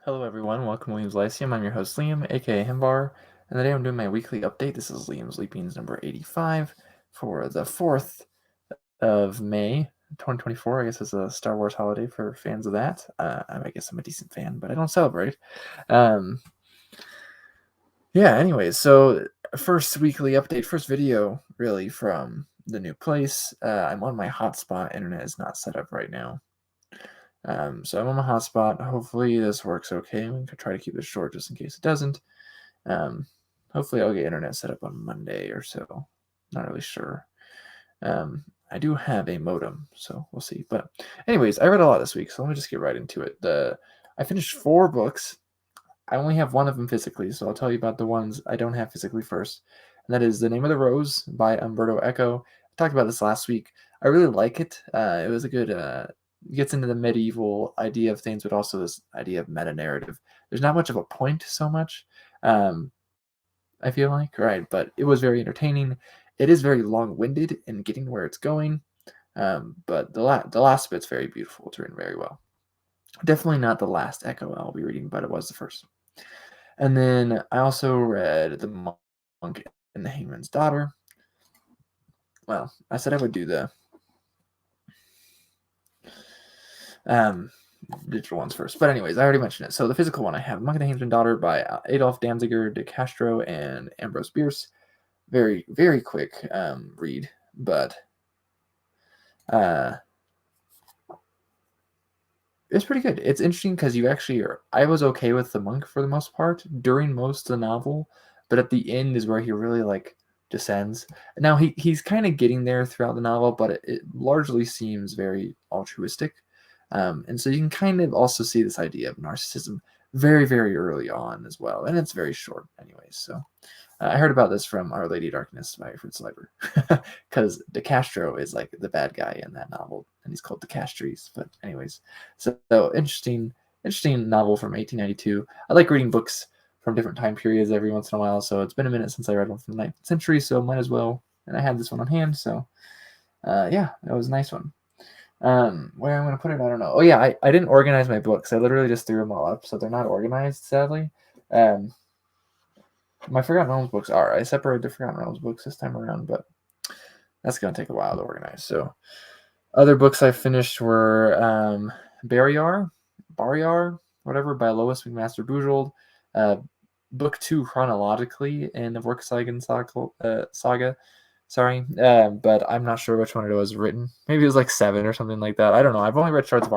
Hello everyone, welcome to Liam's Lyceum. I'm your host Liam, aka Himbar, and today I'm doing my weekly update. This is Liam's Leapings number 85 for the 4th of May, 2024. I guess it's a Star Wars holiday for fans of that. I guess I'm a decent fan, but I don't celebrate. Um, anyways, so first weekly update, first video really from the new place. I'm on my hotspot. Internet is not set up right now. So I'm on my hotspot. Hopefully this works okay. I'm going to try to keep this short just in case it doesn't. Hopefully I'll get internet set up on Monday or so. Not really sure. I do have a modem, so we'll see. But anyways, I read a lot this week, so let me just get right into it. I finished 4 books. I only have one of them physically, so I'll tell you about the ones I don't have physically first. And that is The Name of the Rose by Umberto Eco. I talked about this last week. I really like it. It was a good gets into the medieval idea of things, but also this idea of meta narrative. There's not much of a point so much, I feel like, right? But it was very entertaining. It is very long winded in getting where it's going, but the last bit's very beautiful. It's written very well. Definitely not the last Echo I'll be reading, but it was the first. And then I also read The Monk and the Hangman's Daughter. Well, I said I would do the digital ones first. But anyways, I already mentioned it. So the physical one I have, Monk and the Hangman's Daughter by Adolf Danziger de Castro and Ambrose Bierce. Very, very quick read, but it's pretty good. It's interesting because you actually are. I was okay with the monk for the most part during most of the novel, but at the end is where he really descends. Now he's kind of getting there throughout the novel, but it largely seems very altruistic, and so you can kind of also see this idea of narcissism very very early on as well, and it's very short anyways. So I heard about this from Our Lady of Darkness by Fritz Leiber, because De Castro is like the bad guy in that novel, and he's called De Castries. But anyways, so interesting novel from 1892. I like reading books from different time periods every once in a while, so it's been a minute since I read one from the 19th century, so might as well. And I had this one on hand, so yeah, that was a nice one. Where I'm gonna put it, I don't know. Oh yeah, I didn't organize my books. I literally just threw them all up, so they're not organized, sadly. My Forgotten Realms books are. I separated the Forgotten Realms books this time around, but that's going to take a while to organize. So, other books I finished were Barryar, whatever, by Lois McMaster Bujold. Book 2 chronologically in the Vorksagen saga. Sorry, but I'm not sure which one it was written. Maybe it was like 7 or something like that. I don't know. I've only read Shards of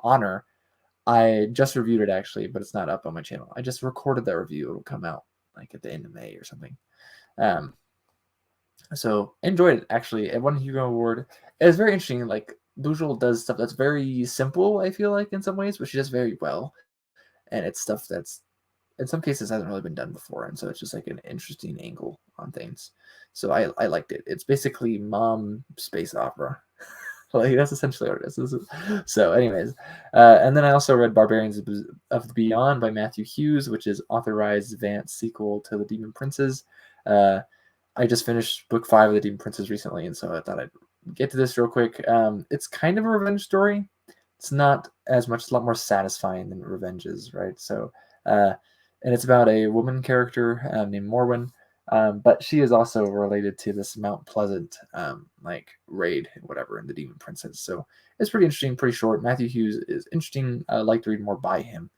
Honor. I just reviewed it actually, but it's not up on my channel. I just recorded that review. It'll come out like at the end of May or something. So enjoyed it actually. It won a Hugo Award. It was very interesting. Like Bujold does stuff that's very simple, I feel like in some ways, but she does very well. And it's stuff that's in some cases hasn't really been done before. And so it's just like an interesting angle on things. So I liked it. It's basically mom space opera. Like that's essentially what it is. So, anyways, and then I also read Barbarians of the Beyond by Matthew Hughes, which is authorized Vance sequel to the Demon Princes. I just finished book 5 of the Demon Princes recently, and so I thought I'd get to this real quick. It's kind of a revenge story. It's not as much; it's a lot more satisfying than revenge is, right? So, and it's about a woman character named Morwen. But she is also related to this Mount Pleasant raid, whatever, in the Demon Princess. So it's pretty interesting, pretty short. Matthew Hughes is interesting. I like to read more by him.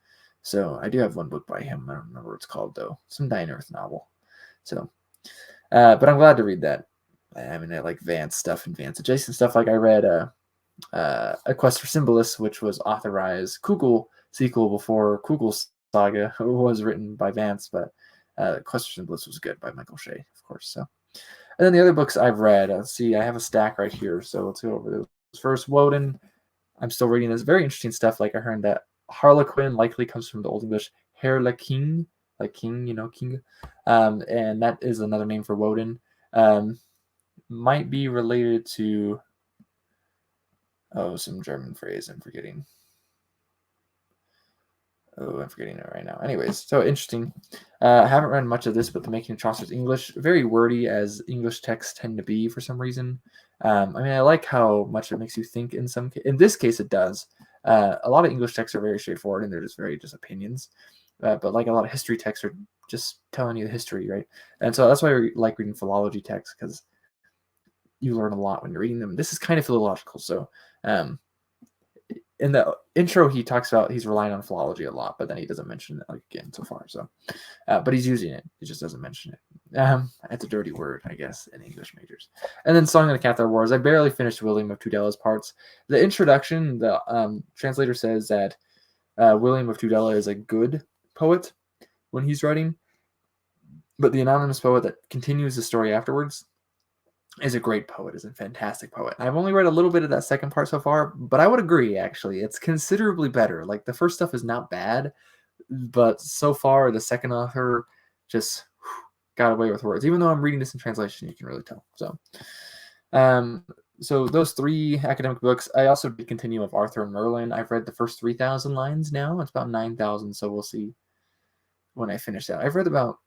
So I do have one book by him. I don't remember what it's called though. Some Dying Earth novel. So, but I'm glad to read that. I mean, I like Vance stuff and Vance adjacent stuff. Like I read A Quest for Symbolists, which was authorized Kugel sequel before Kugel's Saga was written by Vance, but Question Bliss was good by Michael Shea, of course. So, and then the other books I've read. Let's see, I have a stack right here, so let's go over those. First, Woden. I'm still reading this. Very interesting stuff. Like I heard that Harlequin likely comes from the Old English Herleking, like king, king, and that is another name for Woden. Might be related to some German phrase. I'm forgetting. I'm forgetting it right now. Anyways, so interesting. I haven't read much of this, but The Making of Chaucer's English, very wordy as English texts tend to be for some reason. I mean, I like how much it makes you think in this case it does. A lot of English texts are very straightforward and they're just very just opinions. But like a lot of history texts are just telling you the history, right? And so that's why I like reading philology texts, because you learn a lot when you're reading them. This is kind of philological. So um, in the intro, he talks about he's relying on philology a lot, but then he doesn't mention it like again so far. So, but he's using it. He just doesn't mention it. It's a dirty word, I guess, in English majors. And then Song of the Cathar Wars. I barely finished William of Tudella's parts. The introduction, the translator says that William of Tudela is a good poet when he's writing, but the anonymous poet that continues the story afterwards is a great poet, is a fantastic poet. I've only read a little bit of that second part so far, but I would agree, actually. It's considerably better. Like, the first stuff is not bad, but so far, the second author just got away with words. Even though I'm reading this in translation, you can really tell. So those 3 academic books. I also did continue with Arthur and Merlin. I've read the first 3,000 lines now. It's about 9,000, so we'll see when I finish that. I've read about,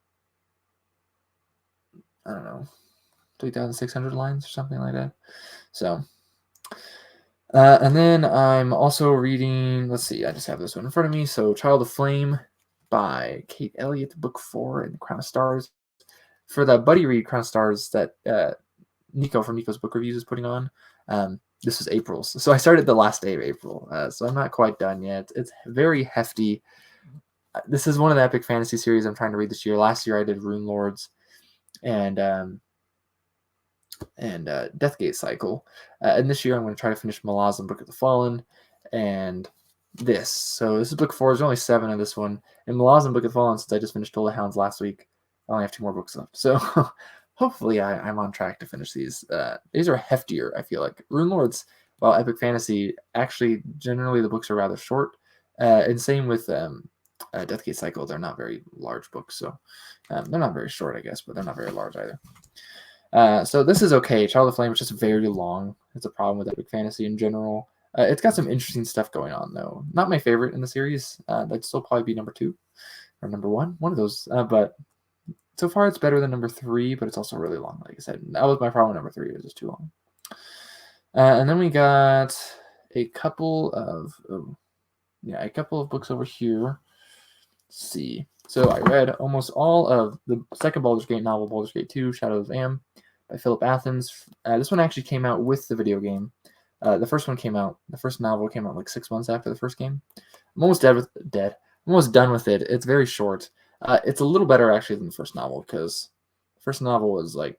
I don't know, 3,600 lines or something like that. So, and then I'm also reading, let's see, I just have this one in front of me. So, Child of Flame by Kate Elliott, book 4 in Crown of Stars. For the buddy read Crown of Stars that Nico from Nico's Book Reviews is putting on, this was April's. So I started the last day of April. So I'm not quite done yet. It's very hefty. This is one of the epic fantasy series I'm trying to read this year. Last year I did Rune Lords and Deathgate Cycle. And this year I'm going to try to finish Malazan Book of the Fallen and this. So this is book 4. There's only 7 of this one. And Malazan Book of the Fallen, since I just finished Toll of Hounds last week, I only have 2 more books left. So hopefully I'm on track to finish these. These are heftier, I feel like. Rune Lords, while epic fantasy, actually generally the books are rather short. And same with Deathgate Cycle. They're not very large books. So they're not very short, I guess, but they're not very large either. So this is okay. Child of Flame is just very long. It's a problem with epic fantasy in general. It's got some interesting stuff going on, though. Not my favorite in the series. That'd still probably be number 2 or number 1. One of those. But so far it's better than number 3, but it's also really long. Like I said, that was my problem with number 3. It was just too long. And then we got a couple of books over here. Let's see. So I read almost all of the second Baldur's Gate novel, Baldur's Gate 2, Shadow of Am, by Philip Athens. This one actually came out with the video game. The first novel came out like 6 months after the first game. I'm almost done with it. It's very short. It's a little better actually than the first novel, because the first novel was like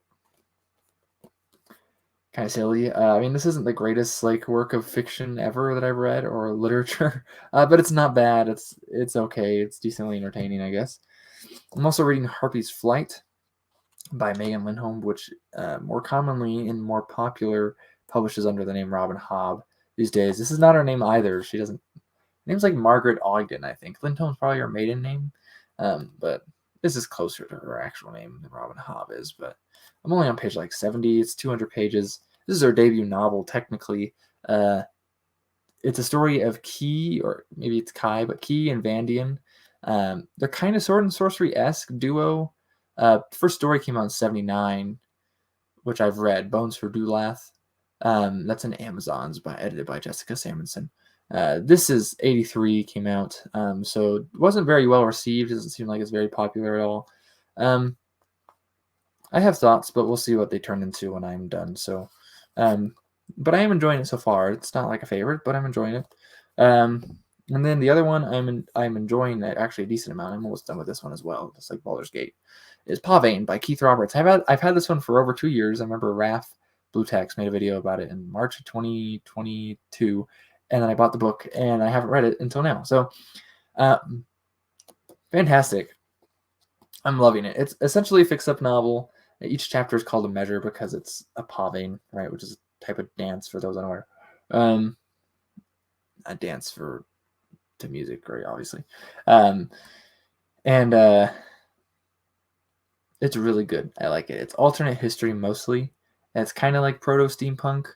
kind of silly. I mean, this isn't the greatest like work of fiction ever that I've read, or literature, but it's not bad. It's okay. It's decently entertaining, I guess. I'm also reading Harpy's Flight by Megan Lindholm, which more commonly and more popular publishes under the name Robin Hobb these days. This is not her name either. She doesn't. Her name's like Margaret Ogden, I think. Lindholm's probably her maiden name, but this is closer to her actual name than Robin Hobb is. But I'm only on page like 70. It's 200 pages. This is her debut novel, technically. It's a story of Key, or maybe it's Kai, but Key and Vandian. They're kind of sword and sorcery-esque duo. First story came out in 79, which I've read, Bones for Dulath. That's in Amazon's, edited by Jessica Samuelson. This is 83, came out, so it wasn't very well received. It doesn't seem like it's very popular at all. I have thoughts, but we'll see what they turn into when I'm done. So, but I am enjoying it so far. It's not like a favorite, but I'm enjoying it. And then the other one I'm enjoying actually a decent amount. I'm almost done with this one as well, just like Balder's Gate, is Pavane by Keith Roberts. I've had this one for over 2 years. I remember Raph Bluetex made a video about it in March of 2022, and then I bought the book, and I haven't read it until now. So, fantastic. I'm loving it. It's essentially a fix-up novel. Each chapter is called a measure because it's a pavane, right, which is a type of dance for those unaware. A dance to music, right, obviously. And it's really good. I like it. It's alternate history mostly. And it's kind of like proto-steampunk.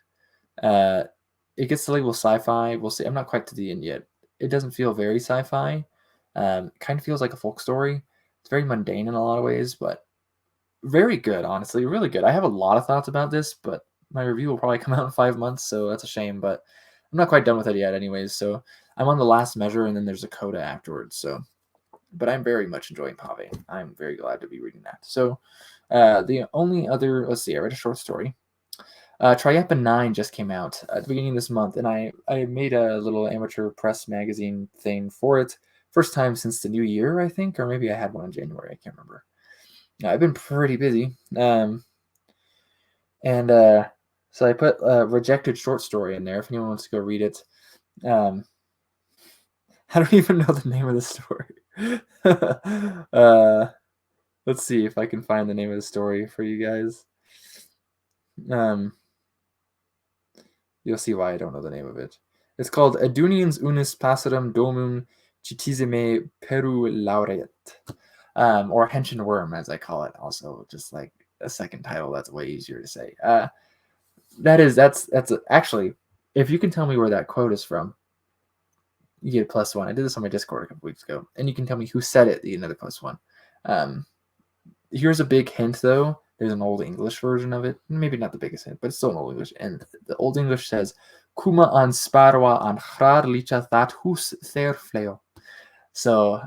It gets the label sci-fi. We'll see. I'm not quite to the end yet. It doesn't feel very sci-fi. Kind of feels like a folk story. It's very mundane in a lot of ways, but very good, honestly. Really good. I have a lot of thoughts about this, but my review will probably come out in 5 months, so that's a shame. But I'm not quite done with it yet, anyways. So I'm on the last measure, and then there's a coda afterwards. So, but I'm very much enjoying Pave. I'm very glad to be reading that. So, the only other, let's see, I read a short story. Triapa 9 just came out at the beginning of this month, and I made a little amateur press magazine thing for it. First time since the new year, I think, or maybe I had one in January. I can't remember. I've been pretty busy. And so I put a rejected short story in there if anyone wants to go read it. I don't even know the name of the story. Let's see if I can find the name of the story for you guys. You'll see why I don't know the name of it. It's called Edunians unis passarum domum citisime peru laureat. Or Henshin Worm, as I call it, also just like a second title that's way easier to say. That's actually, if you can tell me where that quote is from, you get a +1. I did this on my Discord a couple weeks ago, and you can tell me who said it, you get another +1. Here's a big hint, though. There's an Old English version of it. Maybe not the biggest hint, but it's still an Old English. And the Old English says, Kuma an sparwa an hrar licha that hus ther fleo. So,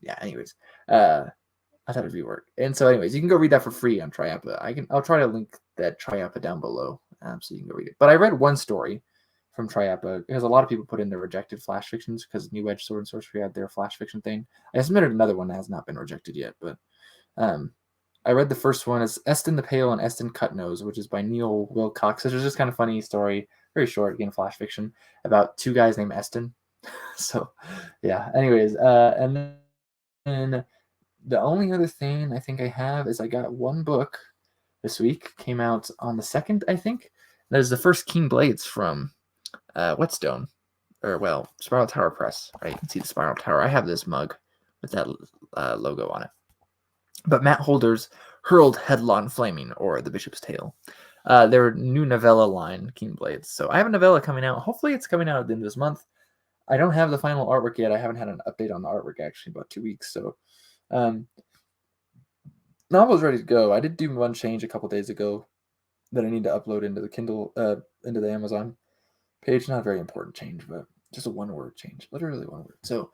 yeah, anyways. I thought it'd be work. And so, anyways, you can go read that for free on Triapa. I'll try to link that Triapa down below, so you can go read it. But I read one story from Triapa because a lot of people put in their rejected flash fictions because New Edge Sword and Sorcery had their flash fiction thing. I submitted another one that has not been rejected yet, but I read the first one. It's Eston the Pale and Eston Cutnose, which is by Neil Wilcox. Which is just kind of funny story, very short, again, flash fiction about two guys named Eston. So, yeah. Anyways, and then the only other thing I think I have is I got one book this week. Came out on the 2nd, I think. That is the first King Blades from Whetstone, or well, Spiral Tower Press. Right, you can see the Spiral Tower. I have this mug with that logo on it. But Matt Holder's Hurled Headlong Flaming, or The Bishop's Tale. Their new novella line, King Blades. So I have a novella coming out. Hopefully it's coming out at the end of this month. I don't have the final artwork yet. I haven't had an update on the artwork actually about 2 weeks. So novel's ready to go. I did do one change a couple days ago that I need to upload into the Kindle, into the Amazon page. Not a very important change, but just a 1-word change. Literally 1 word. So,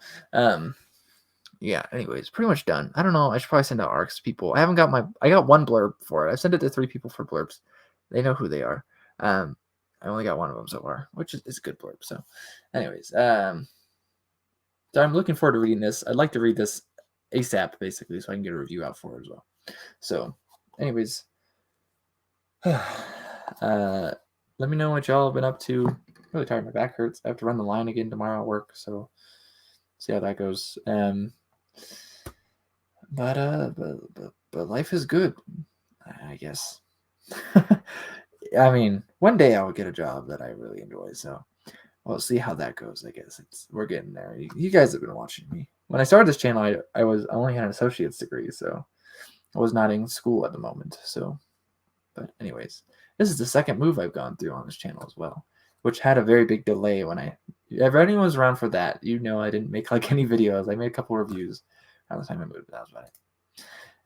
yeah, anyways, pretty much done. I don't know. I should probably send out arcs to people. I got one blurb for it. I sent it to 3 people for blurbs. They know who they are. I only got one of them so far, which is a good blurb. So, anyways, so I'm looking forward to reading this. I'd like to read this ASAP, basically, so I can get a review out for it as well. So, anyways, let me know what y'all have been up to. I'm really tired. My back hurts. I have to run the line again tomorrow at work, so see how that goes. But life is good, I guess. I mean, one day I will get a job that I really enjoy, so we'll see how that goes. I guess we're getting there. You guys have been watching me. When I started this channel, I only had an associate's degree, so I was not in school at the moment. So, but anyways, this is the second move I've gone through on this channel as well, which had a very big delay if anyone was around for that, I didn't make like any videos. I made a couple reviews around the time I moved, but that was about it.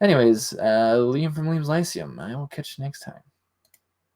Anyways, Liam from Liam's Lyceum. I will catch you next time.